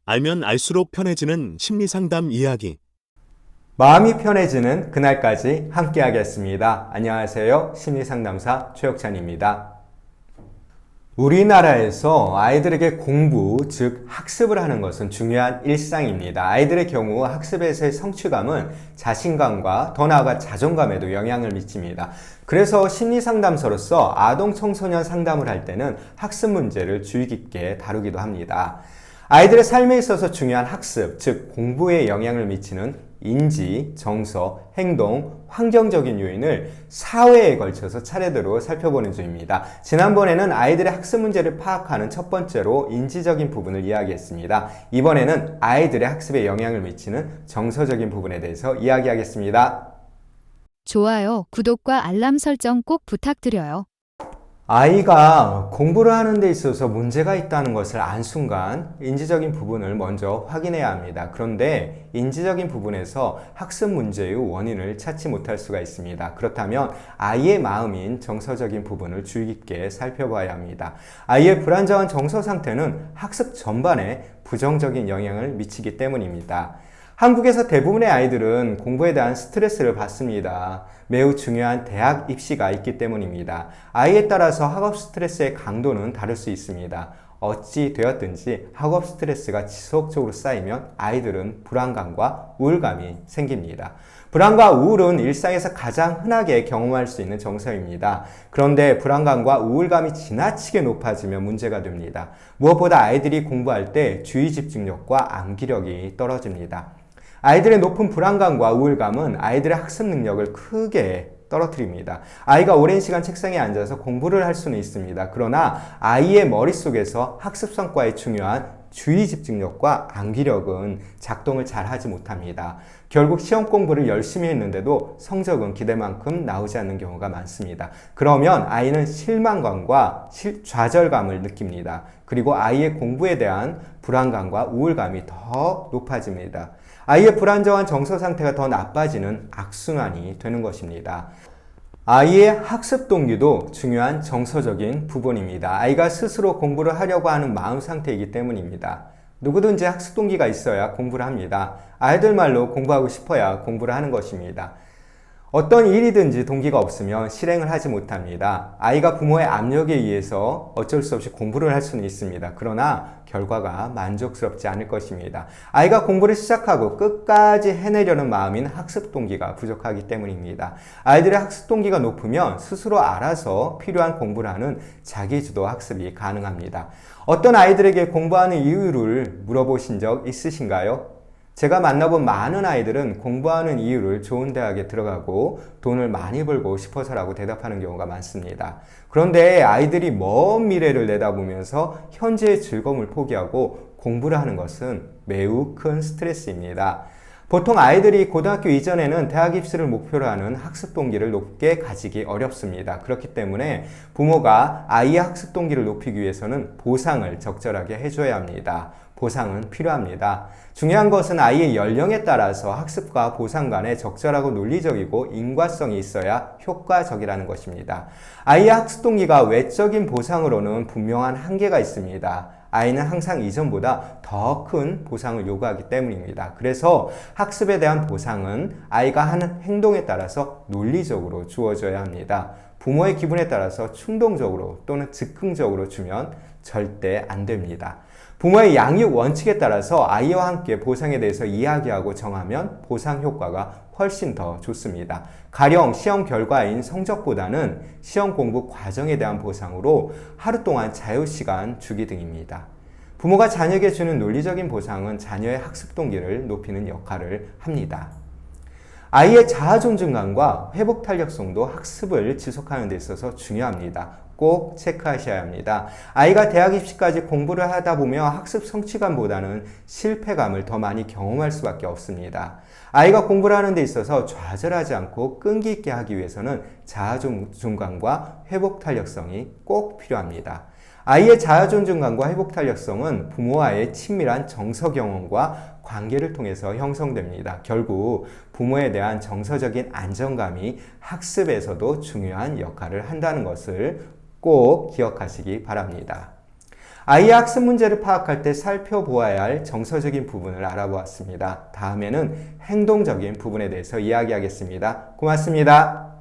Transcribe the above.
알면 알수록 편해지는 심리상담 이야기. 마음이 편해지는 그날까지 함께하겠습니다. 안녕하세요. 심리상담사 최혁찬입니다. 우리나라에서 아이들에게 공부, 즉 학습을 하는 것은 중요한 일상입니다. 아이들의 경우 학습에서의 성취감은 자신감과 더 나아가 자존감에도 영향을 미칩니다. 그래서 심리상담사로서 아동 청소년 상담을 할 때는 학습 문제를 주의 깊게 다루기도 합니다. 아이들의 삶에 있어서 중요한 학습, 즉 공부에 영향을 미치는 인지, 정서, 행동, 환경적인 요인을 사회에 걸쳐서 차례대로 살펴보는 중입니다. 지난번에는 아이들의 학습 문제를 파악하는 첫 번째로 인지적인 부분을 이야기했습니다. 이번에는 아이들의 학습에 영향을 미치는 정서적인 부분에 대해서 이야기하겠습니다. 좋아요, 구독과 알람 설정 꼭 부탁드려요. 아이가 공부를 하는 데 있어서 문제가 있다는 것을 안 순간 인지적인 부분을 먼저 확인해야 합니다. 그런데 인지적인 부분에서 학습 문제의 원인을 찾지 못할 수가 있습니다. 그렇다면 아이의 마음인 정서적인 부분을 주의 깊게 살펴봐야 합니다. 아이의 불안정한 정서 상태는 학습 전반에 부정적인 영향을 미치기 때문입니다. 한국에서 대부분의 아이들은 공부에 대한 스트레스를 받습니다. 매우 중요한 대학 입시가 있기 때문입니다. 아이에 따라서 학업 스트레스의 강도는 다를 수 있습니다. 어찌 되었든지 학업 스트레스가 지속적으로 쌓이면 아이들은 불안감과 우울감이 생깁니다. 불안과 우울은 일상에서 가장 흔하게 경험할 수 있는 정서입니다. 그런데 불안감과 우울감이 지나치게 높아지면 문제가 됩니다. 무엇보다 아이들이 공부할 때 주의 집중력과 암기력이 떨어집니다. 아이들의 높은 불안감과 우울감은 아이들의 학습 능력을 크게 떨어뜨립니다. 아이가 오랜 시간 책상에 앉아서 공부를 할 수는 있습니다. 그러나 아이의 머릿속에서 학습 성과에 중요한 주의 집중력과 암기력은 작동을 잘 하지 못합니다. 결국 시험 공부를 열심히 했는데도 성적은 기대만큼 나오지 않는 경우가 많습니다. 그러면 아이는 실망감과 좌절감을 느낍니다. 그리고 아이의 공부에 대한 불안감과 우울감이 더 높아집니다. 아이의 불안정한 정서 상태가 더 나빠지는 악순환이 되는 것입니다. 아이의 학습 동기도 중요한 정서적인 부분입니다. 아이가 스스로 공부를 하려고 하는 마음 상태이기 때문입니다. 누구든지 학습 동기가 있어야 공부를 합니다. 아이들 말로 공부하고 싶어야 공부를 하는 것입니다. 어떤 일이든지 동기가 없으면 실행을 하지 못합니다. 아이가 부모의 압력에 의해서 어쩔 수 없이 공부를 할 수는 있습니다. 그러나 결과가 만족스럽지 않을 것입니다. 아이가 공부를 시작하고 끝까지 해내려는 마음인 학습 동기가 부족하기 때문입니다. 아이들의 학습 동기가 높으면 스스로 알아서 필요한 공부를 하는 자기주도 학습이 가능합니다. 어떤 아이들에게 공부하는 이유를 물어보신 적 있으신가요? 제가 만나본 많은 아이들은 공부하는 이유를 좋은 대학에 들어가고 돈을 많이 벌고 싶어서라고 대답하는 경우가 많습니다. 그런데 아이들이 먼 미래를 내다보면서 현재의 즐거움을 포기하고 공부를 하는 것은 매우 큰 스트레스입니다. 보통 아이들이 고등학교 이전에는 대학 입시를 목표로 하는 학습 동기를 높게 가지기 어렵습니다. 그렇기 때문에 부모가 아이의 학습 동기를 높이기 위해서는 보상을 적절하게 해줘야 합니다. 보상은 필요합니다. 중요한 것은 아이의 연령에 따라서 학습과 보상 간에 적절하고 논리적이고 인과성이 있어야 효과적이라는 것입니다. 아이의 학습 동기가 외적인 보상으로는 분명한 한계가 있습니다. 아이는 항상 이전보다 더 큰 보상을 요구하기 때문입니다. 그래서 학습에 대한 보상은 아이가 하는 행동에 따라서 논리적으로 주어져야 합니다. 부모의 기분에 따라서 충동적으로 또는 즉흥적으로 주면 절대 안 됩니다. 부모의 양육 원칙에 따라서 아이와 함께 보상에 대해서 이야기하고 정하면 보상 효과가 훨씬 더 좋습니다. 가령 시험 결과인 성적보다는 시험 공부 과정에 대한 보상으로 하루 동안 자유시간 주기 등입니다. 부모가 자녀에게 주는 논리적인 보상은 자녀의 학습 동기를 높이는 역할을 합니다. 아이의 자아 존중감과 회복 탄력성도 학습을 지속하는 데 있어서 중요합니다. 꼭 체크하셔야 합니다. 아이가 대학 입시까지 공부를 하다 보면 학습 성취감보다는 실패감을 더 많이 경험할 수밖에 없습니다. 아이가 공부를 하는 데 있어서 좌절하지 않고 끈기 있게 하기 위해서는 자아 존중감과 회복 탄력성이 꼭 필요합니다. 아이의 자아 존중감과 회복 탄력성은 부모와의 친밀한 정서 경험과 관계를 통해서 형성됩니다. 결국 부모에 대한 정서적인 안정감이 학습에서도 중요한 역할을 한다는 것을 꼭 기억하시기 바랍니다. 아이의 학습 문제를 파악할 때 살펴보아야 할 정서적인 부분을 알아보았습니다. 다음에는 행동적인 부분에 대해서 이야기하겠습니다. 고맙습니다.